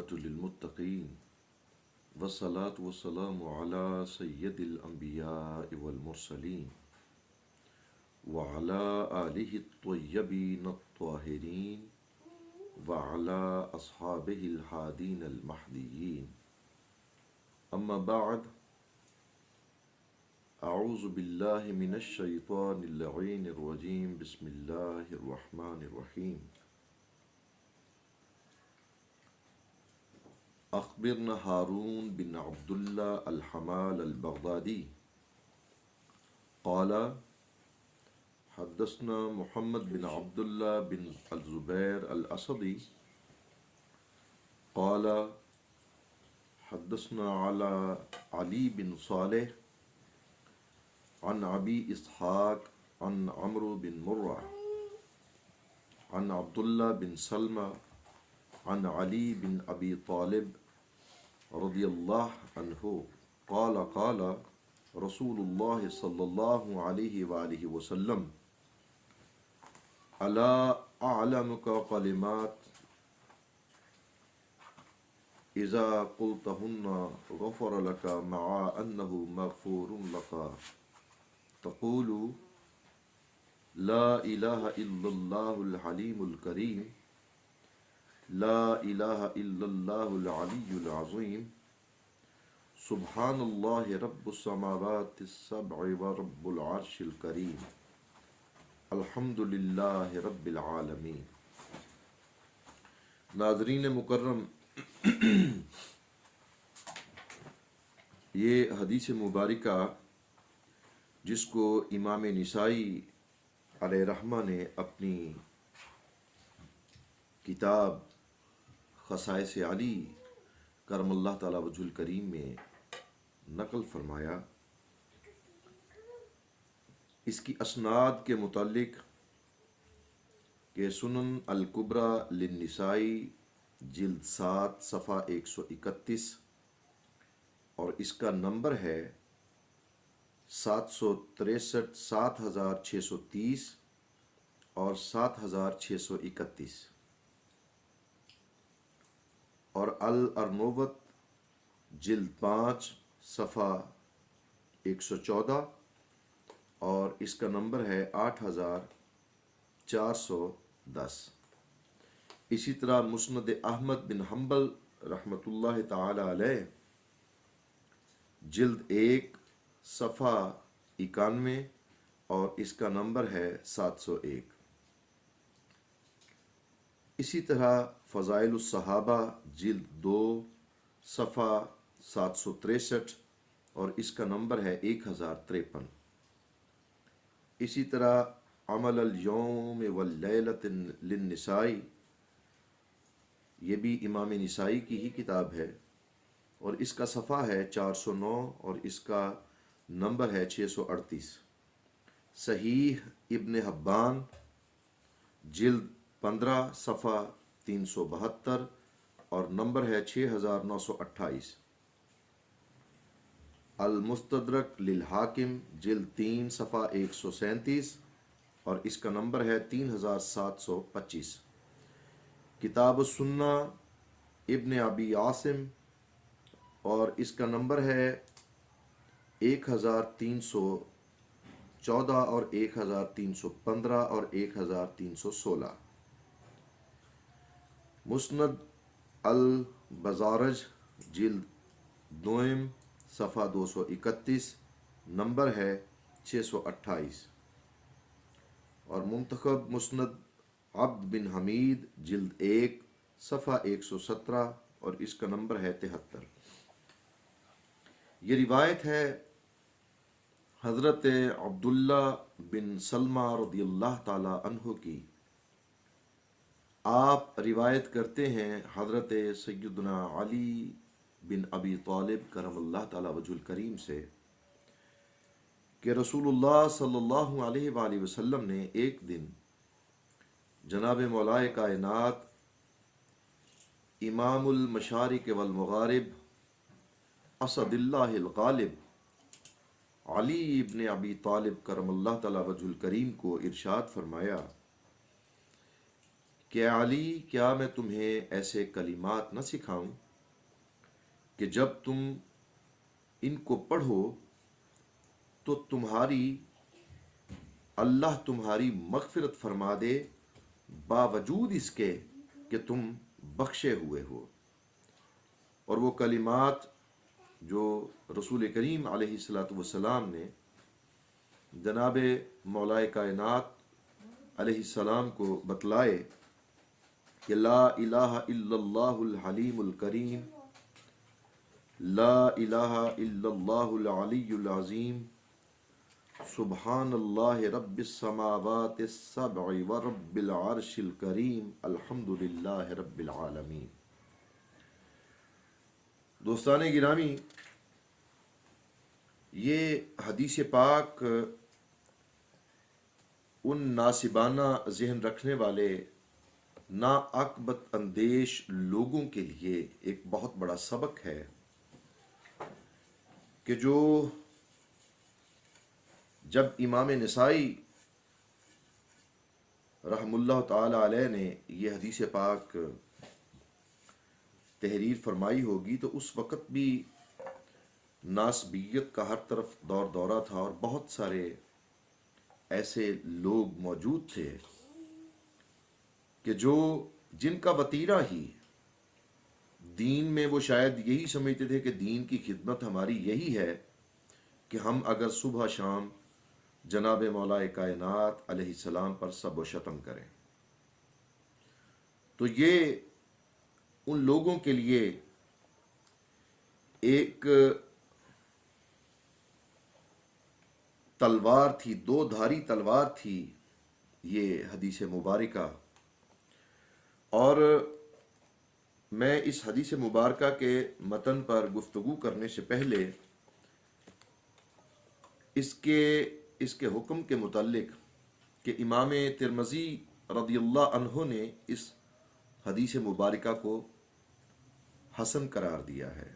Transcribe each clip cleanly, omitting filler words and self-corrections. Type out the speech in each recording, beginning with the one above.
والعاقبة للمتقين والصلاة والسلام على سيد الأنبياء والمرسلين وعلى آله الطيبين الطاهرين وعلى أصحابه الهادين المهديين أما بعد أعوذ بالله من الشيطان اللعين الرجيم بسم الله الرحمن الرحيم أخبرنا هارون بن عبد الله الحمال البغدادي قال حدثنا محمد بن عبد الله بن الزبير الأسدي قال حدثنا علي بن صالح عن أبي إسحاق عن عمرو بن مرة عن عبد الله بن سلمة عن علي بن أبي طالب رضي الله عنه قال رسول الله صلى الله عليه وآله وسلم ألا أعلمك كلمات إذا قلتهن غفر لك مع أنه مغفور لك تقول لا إله إلا الله الحليم الكريم لا إله إلا الله العلي العظيم سبحان الله رب السماوات السبع ورب العرش الكريم الحمد لله رب العالمين۔ ناظرین مکرم، یہ حدیث مبارکہ جس کو امام نسائی علیہ رحمہ نے اپنی کتاب خصائص علی کرم اللہ تعالی وجہ الکریم میں نقل فرمایا، اس کی اسناد کے متعلق کہ سنن الکبریٰ للنسائی جلد 7 صفحہ 131 اور اس کا نمبر ہے 763 7630 اور 7631، اور الارنوبت جلد 5 صفحہ 114 اور اس کا نمبر ہے 8410۔ اسی طرح مسند احمد بن حنبل رحمۃ اللہ تعالی علیہ جلد 1 صفحہ 91 اور اس کا نمبر ہے 701۔ اسی طرح فضائل الصحابہ جلد 2 صفحہ 763 اور اس کا نمبر ہے 1053۔ اسی طرح عمل الیوم واللیلۃ للنسائی، یہ بھی امام نسائی کی ہی کتاب ہے اور اس کا صفحہ ہے 409 اور اس کا نمبر ہے 638۔ صحیح ابن حبان جلد 15 صفحہ 372 اور نمبر ہے 6928۔ المستدرک للحاکم جلد 3 صفحہ 137 اور اس کا نمبر ہے 3725۔ کتاب السنہ ابن ابی عاصم اور اس کا نمبر ہے 1314 اور 1315 اور 1316۔ مسند البزارج جلد 2 صفحہ 231 نمبر ہے 628، اور منتخب مسند عبد بن حمید جلد 1 صفحہ 117 اور اس کا نمبر ہے 73۔ یہ روایت ہے حضرت عبداللہ بن سلمہ رضی اللہ تعالی عنہ کی۔ آپ روایت کرتے ہیں حضرت سیدنا علی بن ابی طالب کرم اللہ تعالی وجہ الکریم سے کہ رسول اللہ صلی اللہ علیہ وآلہ وسلم نے ایک دن جناب مولائے کائنات امام المشارق والمغارب اسد اللہ الغالب علی ابن ابی طالب کرم اللہ تعالی وجہ الکریم کو ارشاد فرمایا کہ علی کیا میں تمہیں ایسے کلمات نہ سکھاؤں کہ جب تم ان کو پڑھو تو اللہ تمہاری مغفرت فرما دے باوجود اس کے کہ تم بخشے ہوئے ہو۔ اور وہ کلمات جو رسول کریم علیہ الصلاۃ والسلام نے جناب مولا کائنات علیہ السلام کو بتلائے کہ لا الہ الا اللہ الحلیم الکریم، لا الہ الا اللہ العلی العظیم، سبحان اللہ رب السماوات السبع ورب العرش الکریم، الحمد للہ رب العالمین۔ دوستان گرامی، یہ حدیث پاک ان ناسبانہ ذہن رکھنے والے ناعاقبت اندیش لوگوں کے لیے ایک بہت بڑا سبق ہے کہ جب امام نسائی رحم اللہ تعالی علیہ نے یہ حدیث پاک تحریر فرمائی ہوگی تو اس وقت بھی ناسبیت کا ہر طرف دور دورہ تھا، اور بہت سارے ایسے لوگ موجود تھے کہ جن کا وتیرہ ہی دین میں، وہ شاید یہی سمجھتے تھے کہ دین کی خدمت ہماری یہی ہے کہ ہم اگر صبح شام جناب مولا کائنات علیہ السلام پر سب و شتم کریں۔ تو یہ ان لوگوں کے لیے ایک تلوار تھی، دو دھاری تلوار تھی یہ حدیث مبارکہ۔ اور میں اس حدیث مبارکہ کے متن پر گفتگو کرنے سے پہلے اس کے حکم کے متعلق کہ امام ترمذی رضی اللہ عنہ نے اس حدیث مبارکہ کو حسن قرار دیا ہے،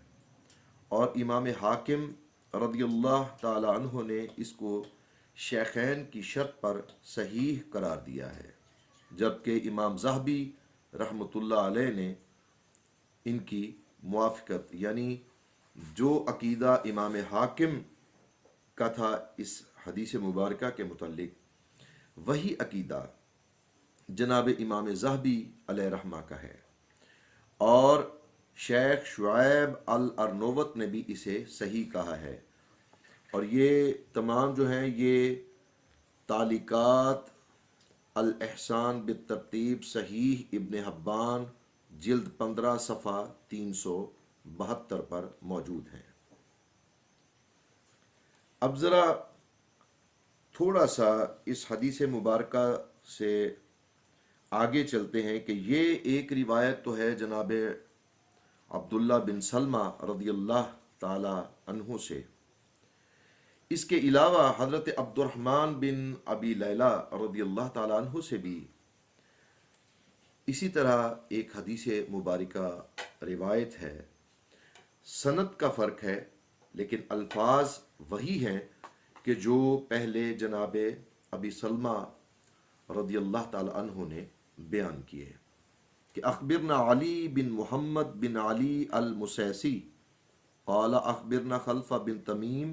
اور امام حاکم رضی اللہ تعالی عنہ نے اس کو شیخین کی شرط پر صحیح قرار دیا ہے، جبکہ امام ذہبی رحمۃ اللہ علیہ نے ان کی موافقت، یعنی جو عقیدہ امام حاکم کا تھا اس حدیث مبارکہ کے متعلق، وہی عقیدہ جناب امام ذہبی علیہ رحمہ کا ہے، اور شیخ شعیب الارنوت نے بھی اسے صحیح کہا ہے۔ اور یہ تمام جو ہیں یہ تعلیقات الاحسان بالترتیب صحیح ابن حبان جلد 15 صفحہ 372 پر موجود ہیں۔ اب ذرا تھوڑا سا اس حدیث مبارکہ سے آگے چلتے ہیں کہ یہ ایک روایت تو ہے جناب عبداللہ بن سلمہ رضی اللہ تعالی عنہ سے، اس کے علاوہ حضرت عبد الرحمن بن ابی لیلہ رضی اللہ تعالی عنہ سے بھی اسی طرح ایک حدیث مبارکہ روایت ہے۔ سند کا فرق ہے لیکن الفاظ وہی ہیں کہ جو پہلے جناب ابی سلمہ رضی اللہ تعالی عنہ نے بیان کیے کہ اخبرنا علی بن محمد بن علی المسیسی قال اخبرنا خلف بن تمیم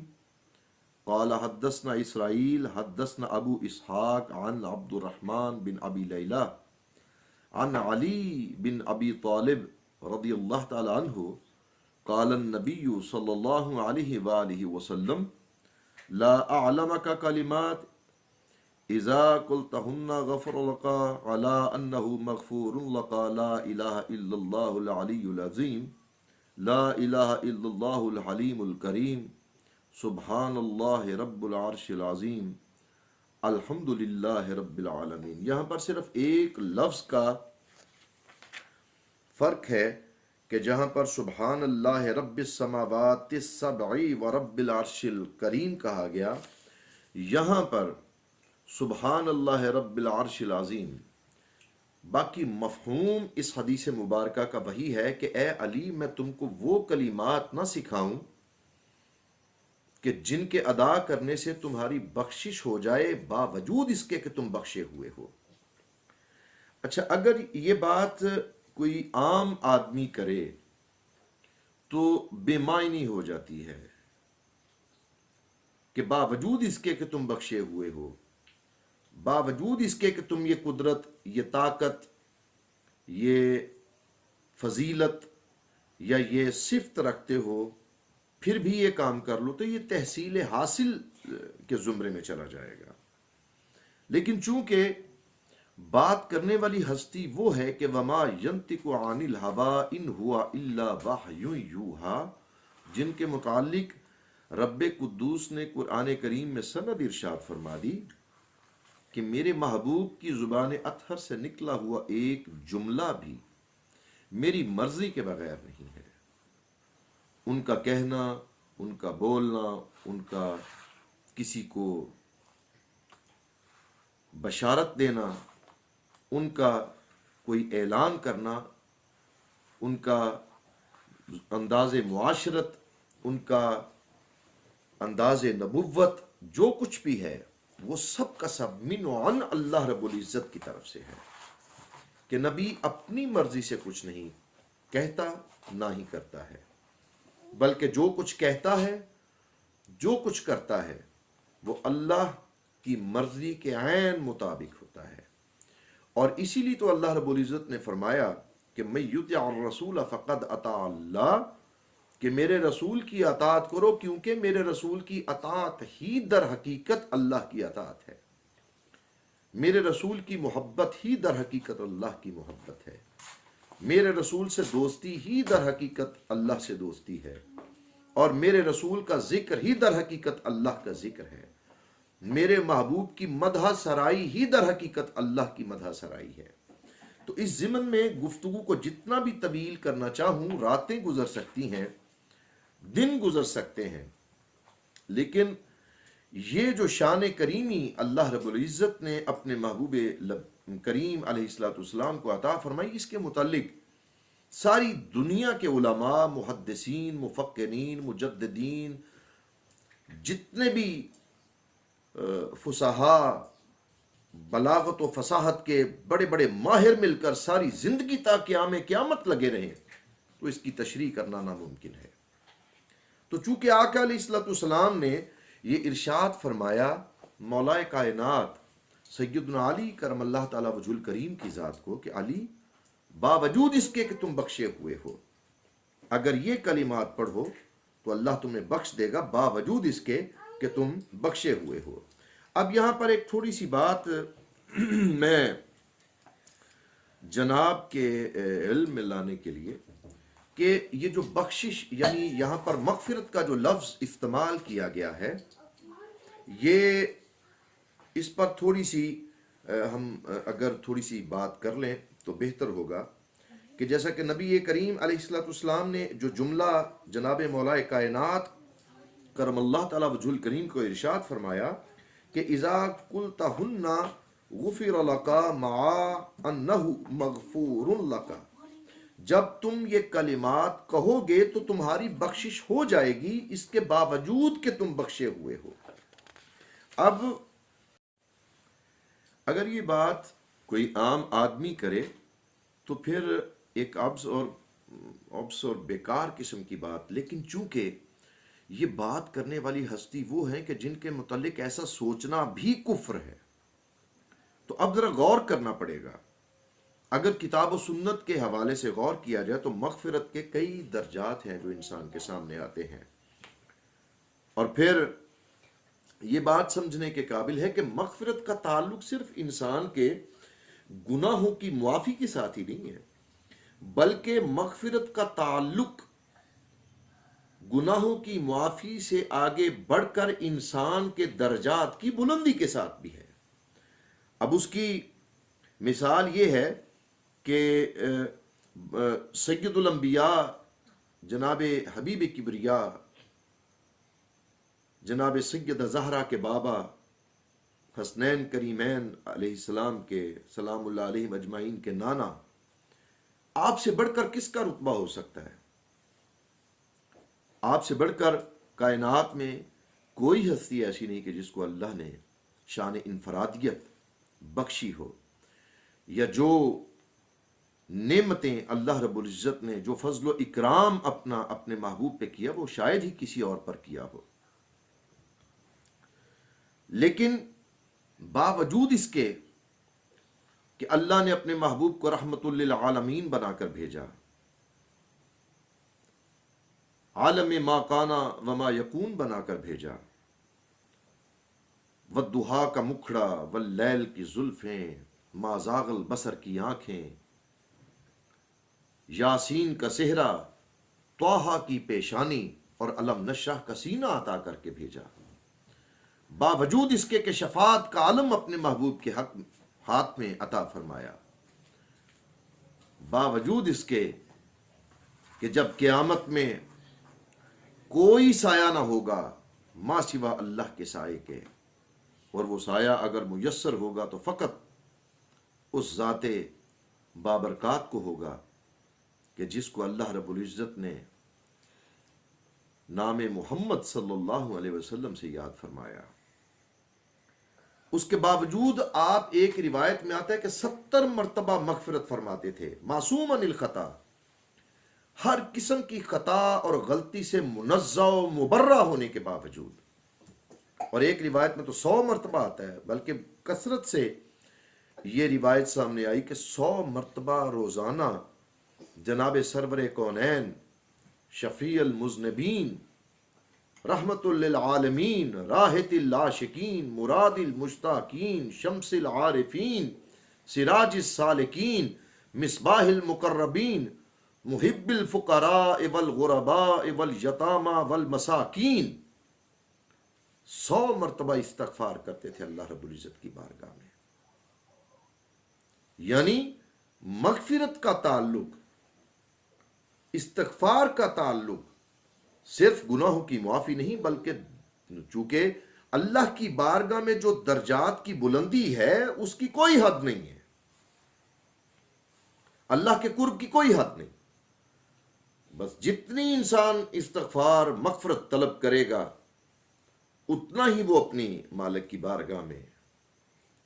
قال حدثنا اسرائیل حدثنا ابو اسحاق عن عبد الرحمن بن ابی لیلہ عن علی بن ابی طالب رضی اللہ تعالی عنہ قال النبی صلی اللہ علیہ وآلہ وسلم لا اعلمک کلمات اذا قلتهن غفر لك على انه مغفور لك لا اله الا الله العلی العظیم لا الہ الا اللہ الحلیم الکریم سبحان اللہ رب العرش العظیم الحمد للہ رب العالمین۔ یہاں پر صرف ایک لفظ کا فرق ہے کہ جہاں پر سبحان اللہ رب السماوات السبع ورب العرش الکریم کہا گیا، یہاں پر سبحان اللہ رب العرش العظیم۔ باقی مفہوم اس حدیث مبارکہ کا وہی ہے کہ اے علی میں تم کو وہ کلمات نہ سکھاؤں کہ جن کے ادا کرنے سے تمہاری بخشش ہو جائے باوجود اس کے کہ تم بخشے ہوئے ہو۔ اچھا، اگر یہ بات کوئی عام آدمی کرے تو بے معنی ہو جاتی ہے کہ باوجود اس کے کہ تم بخشے ہوئے ہو، باوجود اس کے کہ تم یہ قدرت، یہ طاقت، یہ فضیلت یا یہ صفت رکھتے ہو، پھر بھی یہ کام کر لو، تو یہ تحصیل حاصل کے زمرے میں چلا جائے گا۔ لیکن چونکہ بات کرنے والی ہستی وہ ہے کہ وما ینطق عن الهوى ان هو الا وحی یوحی، جن کے متعلق رب قدوس نے قرآن کریم میں سند ارشاد فرما دی کہ میرے محبوب کی زبان اطہر سے نکلا ہوا ایک جملہ بھی میری مرضی کے بغیر نہیں ہے۔ ان کا کہنا، ان کا بولنا، ان کا کسی کو بشارت دینا، ان کا کوئی اعلان کرنا، ان کا انداز معاشرت، ان کا انداز نبوت، جو کچھ بھی ہے وہ سب کا سب من عن اللہ رب العزت کی طرف سے ہے، کہ نبی اپنی مرضی سے کچھ نہیں کہتا نہ ہی کرتا ہے، بلکہ جو کچھ کہتا ہے، جو کچھ کرتا ہے، وہ اللہ کی مرضی کے عین مطابق ہوتا ہے۔ اور اسی لیے تو اللہ رب العزت نے فرمایا کہ من یطع الرسول فقد اطاع اللہ، کہ میرے رسول کی اطاعت کرو، کیونکہ میرے رسول کی اطاعت ہی در حقیقت اللہ کی اطاعت ہے، میرے رسول کی محبت ہی در حقیقت اللہ کی محبت ہے، میرے رسول سے دوستی ہی در حقیقت اللہ سے دوستی ہے، اور میرے رسول کا ذکر ہی در حقیقت اللہ کا ذکر ہے، میرے محبوب کی مدح سرائی ہی در حقیقت اللہ کی مدح سرائی ہے۔ تو اس ضمن میں گفتگو کو جتنا بھی طویل کرنا چاہوں، راتیں گزر سکتی ہیں، دن گزر سکتے ہیں، لیکن یہ جو شان کریمی اللہ رب العزت نے اپنے محبوب کریم علیہ الصلوۃ والسلام کو عطا فرمائی، اس کے متعلق ساری دنیا کے علماء، محدثین، مفکرین، مجددین، جتنے بھی فصحاء، بلاغت و فصاحت کے بڑے بڑے ماہر مل کر ساری زندگی تا قیامت لگے رہیں تو اس کی تشریح کرنا ناممکن ہے۔ تو چونکہ آقا علیہ الصلوۃ والسلام نے یہ ارشاد فرمایا مولا کائنات سیدنا علی کرم اللہ تعالی وجہ الکریم کی ذات کو کہ علی، باوجود اس کے کہ تم بخشے ہوئے ہو، اگر یہ کلمات پڑھو تو اللہ تمہیں بخش دے گا، باوجود اس کے کہ تم بخشے ہوئے ہو۔ اب یہاں پر ایک تھوڑی سی بات میں جناب کے علم میں لانے کے لیے کہ یہ جو بخشش، یعنی یہاں پر مغفرت کا جو لفظ استعمال کیا گیا ہے، یہ اس پر تھوڑی سی ہم اگر تھوڑی سی بات کر لیں تو بہتر ہوگا کہ جیسا کہ نبی کریم علیہ الصلوۃ والسلام نے جو جملہ جناب مولا کائنات کرم اللہ تعالی وجہ الکریم کو ارشاد فرمایا کہ اذا قلتہن غفر لک مع انہ مغفور لک، جب تم یہ کلمات کہو گے تو تمہاری بخشش ہو جائے گی، اس کے باوجود کہ تم بخشے ہوئے ہو۔ اب اگر یہ بات کوئی عام آدمی کرے تو پھر ایک عبث اور بیکار قسم کی بات، لیکن چونکہ یہ بات کرنے والی ہستی وہ ہیں کہ جن کے متعلق ایسا سوچنا بھی کفر ہے، تو اب ذرا غور کرنا پڑے گا۔ اگر کتاب و سنت کے حوالے سے غور کیا جائے تو مغفرت کے کئی درجات ہیں جو انسان کے سامنے آتے ہیں، اور پھر یہ بات سمجھنے کے قابل ہے کہ مغفرت کا تعلق صرف انسان کے گناہوں کی معافی کے ساتھ ہی نہیں ہے، بلکہ مغفرت کا تعلق گناہوں کی معافی سے آگے بڑھ کر انسان کے درجات کی بلندی کے ساتھ بھی ہے۔ اب اس کی مثال یہ ہے کہ سید الانبیاء جناب حبیب کبریا، جناب سید زہرا کے بابا حسنین کریمین علیہ السلام کے سلام اللہ علیہ اجمعین کے نانا، آپ سے بڑھ کر کس کا رتبہ ہو سکتا ہے؟ آپ سے بڑھ کر کائنات میں کوئی ہستی ایسی نہیں کہ جس کو اللہ نے شان انفرادیت بخشی ہو۔ یا جو نعمتیں اللہ رب العزت نے، جو فضل و اکرام اپنے محبوب پہ کیا، وہ شاید ہی کسی اور پر کیا ہو. لیکن باوجود اس کے کہ اللہ نے اپنے محبوب کو رحمت للعالمین بنا کر بھیجا، عالم ما کانا وما یکون بنا کر بھیجا، والضحا کا مکھڑا واللیل کی زلفیں، ما زاغ البصر کی آنکھیں، یاسین کا صحرا، طٰہٰ کی پیشانی اور علم نشرح کا سینہ عطا کر کے بھیجا. باوجود اس کے کہ شفاعت کا علم اپنے محبوب کے ہاتھ میں عطا فرمایا، باوجود اس کے کہ جب قیامت میں کوئی سایہ نہ ہوگا ما سوا اللہ کے سائے کے، اور وہ سایہ اگر میسر ہوگا تو فقط اس ذات بابرکات کو ہوگا کہ جس کو اللہ رب العزت نے نام محمد صلی اللہ علیہ وسلم سے یاد فرمایا. اس کے باوجود آپ، ایک روایت میں آتا ہے کہ 70 مرتبہ مغفرت فرماتے تھے، معصوم عن الخطا، ہر قسم کی خطا اور غلطی سے منزہ و مبرہ ہونے کے باوجود. اور ایک روایت میں تو 100 مرتبہ آتا ہے، بلکہ کثرت سے یہ روایت سامنے آئی کہ 100 مرتبہ روزانہ جناب سرور کونین، شفیع المذنبین، رحمت للعالمین، راحت العاشقین، مراد المشتاقین، شمس العارفین، سراج السالکین، مصباح المقربین، محب الفقراء والغرباء والیتامى والمساکین، 100 مرتبہ استغفار کرتے تھے اللہ رب العزت کی بارگاہ میں. یعنی مغفرت کا تعلق، استغفار کا تعلق صرف گناہوں کی معافی نہیں، بلکہ چونکہ اللہ کی بارگاہ میں جو درجات کی بلندی ہے اس کی کوئی حد نہیں ہے، اللہ کے قرب کی کوئی حد نہیں. بس جتنی انسان استغفار مغفرت طلب کرے گا اتنا ہی وہ اپنی مالک کی بارگاہ میں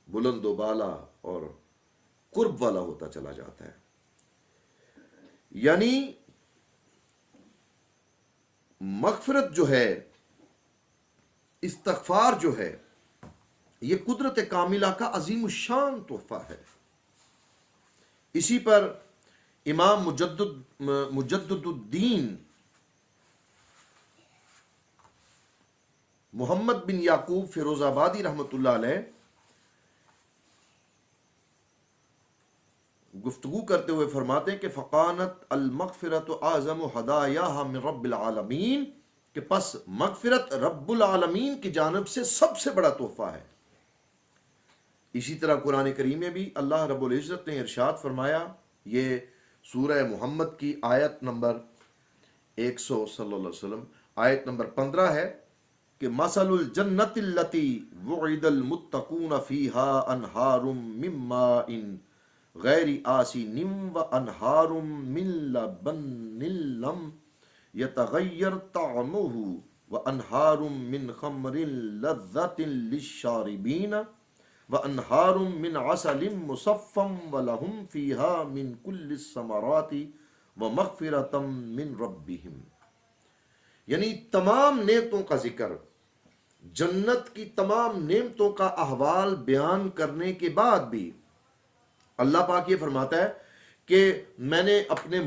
بلند و بالا اور قرب والا ہوتا چلا جاتا ہے. یعنی مغفرت جو ہے، استغفار جو ہے، یہ قدرت کاملہ کا عظیم الشان تحفہ ہے. اسی پر امام مجدد الدین محمد بن یعقوب فیروز آبادی رحمۃ اللہ علیہ گفتگو کرتے ہوئے فرماتے ہیں کہ فقانت المغفرت اعظم ہدایاها من رب العالمین، کہ پس مغفرت رب العالمین کی جانب سے سب سے بڑا تحفہ ہے. اسی طرح قرآن کریم میں بھی اللہ رب العزت نے ارشاد فرمایا، یہ سورہ محمد کی آیت نمبر 100 صلی اللہ علیہ وسلم، آیت نمبر 15 ہے کہ مثل الجنت التي وعد المتقون فيها انہار من ماء غیر آسن وانہار من لبن لم یتغیر طعمه وانہار من خمر لذۃ للشاربین وانہار من عسل مصفى ولہم فیہا من کل الثمرات ومغفرۃ من ربہم. یعنی تمام نعمتوں کا ذکر، جنت کی تمام نعمتوں کا احوال بیان کرنے کے بعد بھی اللہ پاک یہ فرماتا ہے کہ میں نے اپنے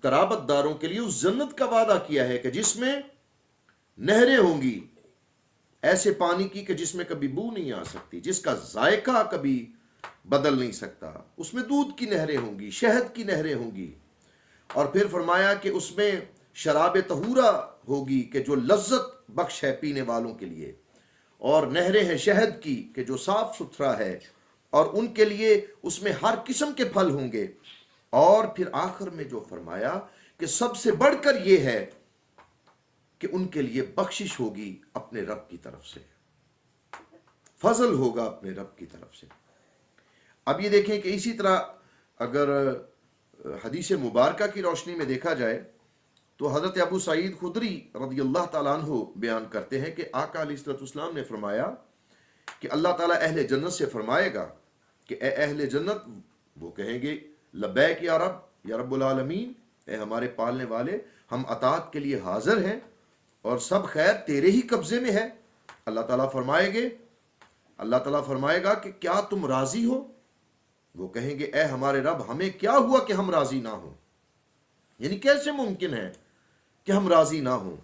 قرابت داروں کے لیے اس جنت کا وعدہ کیا ہے کہ جس میں نہریں ہوں گی ایسے پانی کی کہ جس میں کبھی بو نہیں آ سکتی، جس کا ذائقہ کبھی بدل نہیں سکتا. اس میں دودھ کی نہریں ہوں گی، شہد کی نہریں ہوں گی. اور پھر فرمایا کہ اس میں شراب طہورہ ہوگی کہ جو لذت بخش ہے پینے والوں کے لیے، اور نہریں ہیں شہد کی کہ جو صاف ستھرا ہے، اور ان کے لیے اس میں ہر قسم کے پھل ہوں گے. اور پھر آخر میں جو فرمایا کہ سب سے بڑھ کر یہ ہے کہ ان کے لیے بخشش ہوگی اپنے رب کی طرف سے، فضل ہوگا اپنے رب کی طرف سے. اب یہ دیکھیں کہ اسی طرح اگر حدیث مبارکہ کی روشنی میں دیکھا جائے تو حضرت ابو سعید خدری رضی اللہ تعالیٰ عنہ بیان کرتے ہیں کہ آقا علیہ الصلوۃ والسلام نے فرمایا کہ اللہ تعالیٰ اہل جنت سے فرمائے گا کہ اے اہل جنت، وہ کہیں گے لبیک یا رب العالمین، اے ہمارے پالنے والے، ہم اطاعت کے لیے حاضر ہیں اور سب خیر تیرے ہی قبضے میں ہے۔ اللہ تعالیٰ فرمائے گا کہ کیا تم راضی ہو؟ وہ کہیں گے اے ہمارے رب، ہمیں کیا ہوا کہ ہم راضی نہ ہوں؟ یعنی کیسے ممکن ہے کہ ہم راضی نہ ہوں؟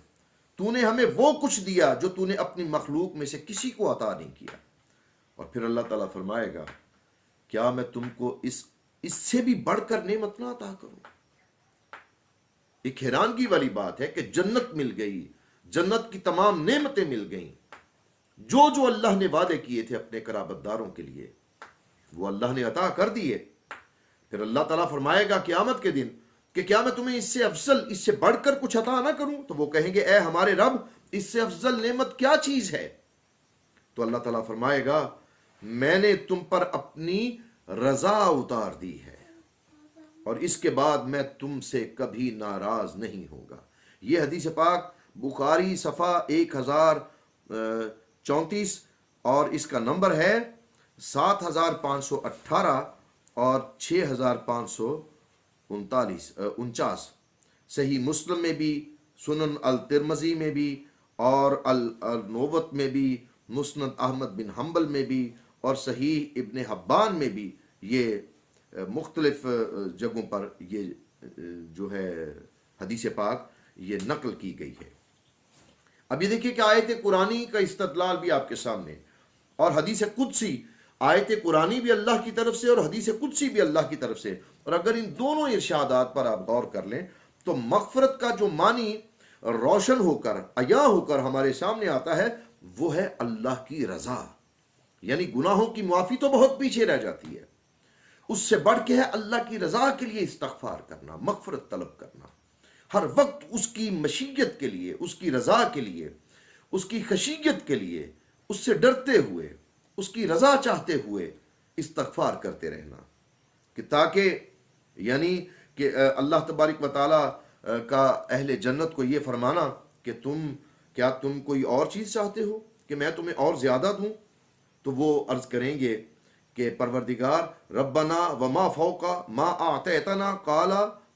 تو نے ہمیں وہ کچھ دیا جو تو نے اپنی مخلوق میں سے کسی کو عطا نہیں کیا۔ اور پھر اللہ تعالیٰ فرمائے گا کیا میں تم کو اس سے بھی بڑھ کر نعمت نہ عطا کروں؟ ایک حیرانگی والی بات ہے کہ جنت مل گئی، جنت کی تمام نعمتیں مل گئیں، جو اللہ نے وعدے کیے تھے اپنے قرابت داروں کے لیے وہ اللہ نے عطا کر دیے۔ پھر اللہ تعالیٰ فرمائے گا قیامت کے دن کہ کیا میں تمہیں اس سے افضل، اس سے بڑھ کر کچھ عطا نہ کروں؟ تو وہ کہیں گے اے ہمارے رب، اس سے افضل نعمت کیا چیز ہے؟ تو اللہ تعالیٰ فرمائے گا میں نے تم پر اپنی رضا اتار دی ہے اور اس کے بعد میں تم سے کبھی ناراض نہیں ہوگا۔ یہ حدیث پاک بخاری صفحہ 1034 اور اس کا نمبر ہے 7518 اور 6549۔ صحیح مسلم میں بھی، سنن الترمذی میں بھی اور النوبت میں بھی، مسند احمد بن حنبل میں بھی اور صحیح ابن حبان میں بھی یہ مختلف جگہوں پر یہ جو ہے حدیث پاک یہ نقل کی گئی ہے۔ اب یہ دیکھیے کہ آیت قرآنی کا استدلال بھی آپ کے سامنے، اور حدیث قدسی، آیت قرآنی بھی اللہ کی طرف سے اور حدیث قدسی بھی اللہ کی طرف سے، اور اگر ان دونوں ارشادات پر آپ غور کر لیں تو مغفرت کا جو معنی روشن ہو کر، عیاں ہو کر ہمارے سامنے آتا ہے وہ ہے اللہ کی رضا۔ یعنی گناہوں کی معافی تو بہت پیچھے رہ جاتی ہے، اس سے بڑھ کے ہے اللہ کی رضا کے لیے استغفار کرنا، مغفرت طلب کرنا، ہر وقت اس کی مشیت کے لیے، اس کی رضا کے لیے، اس کی خشیت کے لیے، اس سے ڈرتے ہوئے، اس کی رضا چاہتے ہوئے استغفار کرتے رہنا، کہ تاکہ یعنی کہ اللہ تبارک و تعالیٰ کا اہل جنت کو یہ فرمانا کہ کیا تم کوئی اور چیز چاہتے ہو کہ میں تمہیں اور زیادہ دوں؟ تو وہ عرض کریں گے کہ پروردگار ربنا وما فوق ما اعطیتنا قال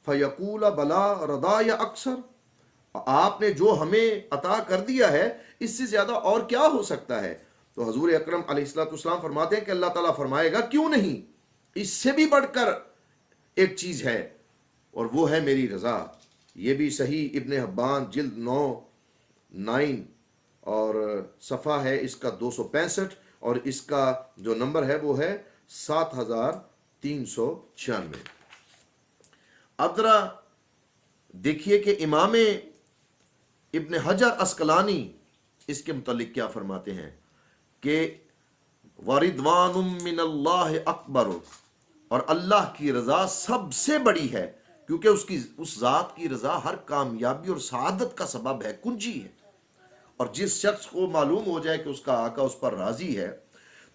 فیقول بلا رضا یا اکثر، آپ نے جو ہمیں عطا کر دیا ہے اس سے زیادہ اور کیا ہو سکتا ہے؟ تو حضور اکرم علیہ الصلوۃ والسلام فرماتے ہیں کہ اللہ تعالیٰ فرمائے گا کیوں نہیں، اس سے بھی بڑھ کر ایک چیز ہے اور وہ ہے میری رضا۔ یہ بھی صحیح ابن حبان جلد 9 اور صفحہ ہے اس کا 265 اور اس کا جو نمبر ہے وہ ہے 7396۔ اب ذرا دیکھیے کہ امام ابن حجر عسقلانی اس کے متعلق کیا فرماتے ہیں کہ وَرِضْوَانٌ مِّنَ اللَّهِ اکبر، اور اللہ کی رضا سب سے بڑی ہے، کیونکہ اس ذات کی رضا ہر کامیابی اور سعادت کا سبب ہے، کنجی ہے۔ اور جس شخص کو معلوم ہو جائے کہ اس کا آقا اس پر راضی ہے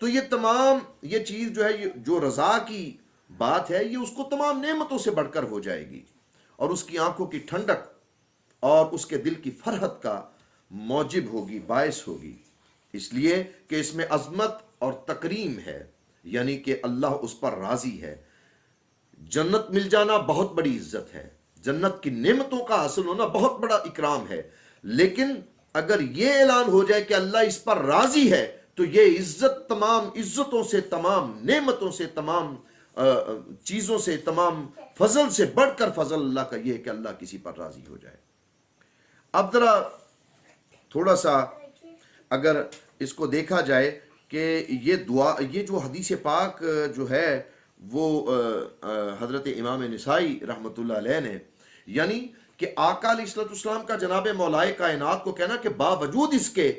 تو یہ تمام یہ چیز جو ہے جو رضا کی بات ہے یہ اس کو تمام نعمتوں سے بڑھ کر ہو جائے گی، اور اس کی آنکھوں کی ٹھنڈک اور اس کے دل کی فرحت کا موجب ہوگی، باعث ہوگی، اس لیے کہ اس میں عظمت اور تکریم ہے، یعنی کہ اللہ اس پر راضی ہے۔ جنت مل جانا بہت بڑی عزت ہے، جنت کی نعمتوں کا حاصل ہونا بہت بڑا اکرام ہے، لیکن اگر یہ اعلان ہو جائے کہ اللہ اس پر راضی ہے تو یہ عزت تمام عزتوں سے، تمام نعمتوں سے، تمام چیزوں سے، تمام فضل سے بڑھ کر فضل اللہ کا یہ ہے کہ اللہ کسی پر راضی ہو جائے۔ اب ذرا تھوڑا سا اگر اس کو دیکھا جائے کہ یہ دعا، یہ جو حدیث پاک جو ہے وہ حضرت امام نسائی رحمۃ اللہ علیہ نے، یعنی کہ آقا علیہ الصلوۃ والسلام کا جناب مولائے کائنات کو کہنا کہ باوجود اس کے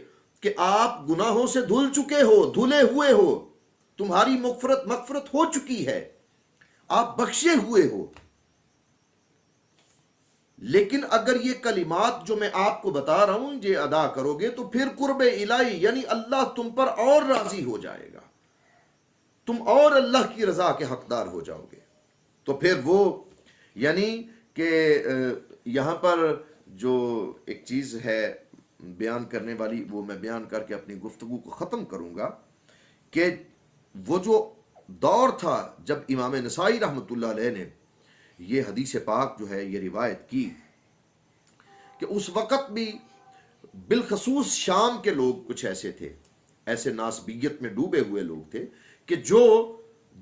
کہ آپ گناہوں سے دھل چکے ہو، دھلے ہوئے ہو، تمہاری مغفرت ہو چکی ہے، آپ بخشے ہوئے ہو، لیکن اگر یہ کلمات جو میں آپ کو بتا رہا ہوں یہ ادا کرو گے تو پھر قرب الہی یعنی اللہ تم پر اور راضی ہو جائے گا، تم اور اللہ کی رضا کے حقدار ہو جاؤ گے۔ تو پھر وہ یعنی کہ یہاں پر جو ایک چیز ہے بیان کرنے والی وہ میں بیان کر کے اپنی گفتگو کو ختم کروں گا کہ وہ جو دور تھا جب امام نسائی رحمۃ اللہ علیہ نے یہ حدیث پاک جو ہے یہ روایت کی کہ اس وقت بھی بالخصوص شام کے لوگ کچھ ایسے تھے، ایسے ناسبیت میں ڈوبے ہوئے لوگ تھے کہ جو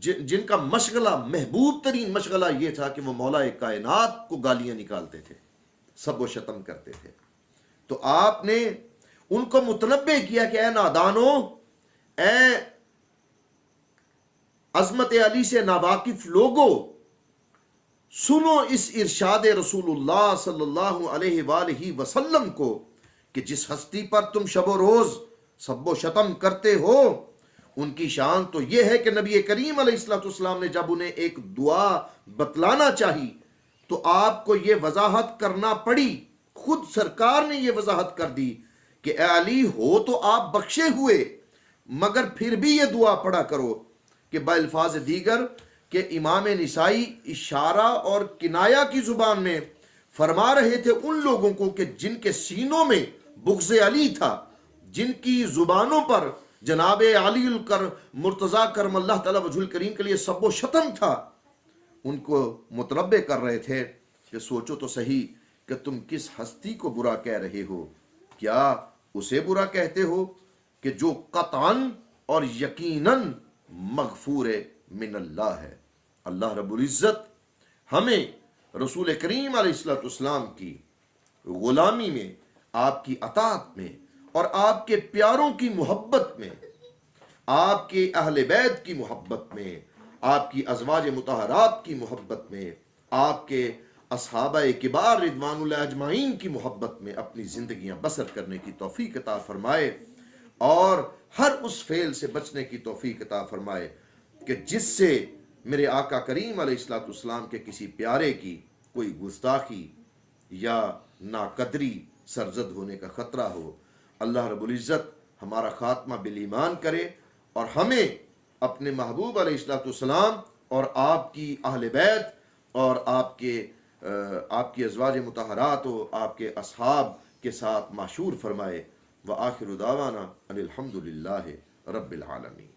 جن کا مشغلہ، محبوب ترین مشغلہ یہ تھا کہ وہ مولا کائنات کو گالیاں نکالتے تھے، سب و شتم کرتے تھے. تو آپ نے ان کو متنبہ کیا کہ اے نادانو، اے عظمت علی سے ناواقف لوگو، سنو اس ارشاد رسول اللہ صلی اللہ علیہ وآلہ وسلم کو کہ جس ہستی پر تم شب و روز سب و شتم کرتے ہو، ان کی شان تو یہ ہے کہ نبی کریم علیہ السلام نے جب انہیں ایک دعا بتلانا چاہی تو آپ کو یہ وضاحت کرنا پڑی، خود سرکار نے یہ وضاحت کر دی کہ اے علی، ہو تو آپ بخشے ہوئے مگر پھر بھی یہ دعا پڑھا کرو کہ بالفاظ دیگر کہ امام نسائی اشارہ اور کنایہ کی زبان میں فرما رہے تھے ان لوگوں کو کہ جن کے سینوں میں بغض علی تھا، جن کی زبانوں پر جناب علی مرتضیٰ کرم اللہ تعالی وجہ الکریم کے لیے سب و شتم تھا، ان کو متنبہ کر رہے تھے کہ سوچو تو صحیح کہ تم کس ہستی کو برا کہہ رہے ہو. کیا اسے برا کہتے ہو کہ جو قطعاً اور یقیناً مغفور من اللہ ہے. اللہ رب العزت ہمیں رسول کریم علیہ السلام کی غلامی میں، آپ کی اطاعت میں اور آپ کے پیاروں کی محبت میں، آپ کے اہل بیت کی محبت میں، آپ کی ازواج مطہرات کی محبت میں، آپ کے اصحابہ کبار رضوان اللہ اجمعین کی محبت میں اپنی زندگیاں بسر کرنے کی توفیق عطا فرمائے، اور ہر اس فعل سے بچنے کی توفیق عطا فرمائے کہ جس سے میرے آقا کریم علیہ السلام کے کسی پیارے کی کوئی گستاخی یا ناقدری سرزد ہونے کا خطرہ ہو. اللہ رب العزت ہمارا خاتمہ بالایمان کرے اور ہمیں اپنے محبوب علیہ السلام اور آپ کی اہل بیت اور آپ کی ازواج مطہرات و آپ کے اصحاب کے ساتھ معشور فرمائے. وآخر دعوانا ان الحمد للہ رب العالمین.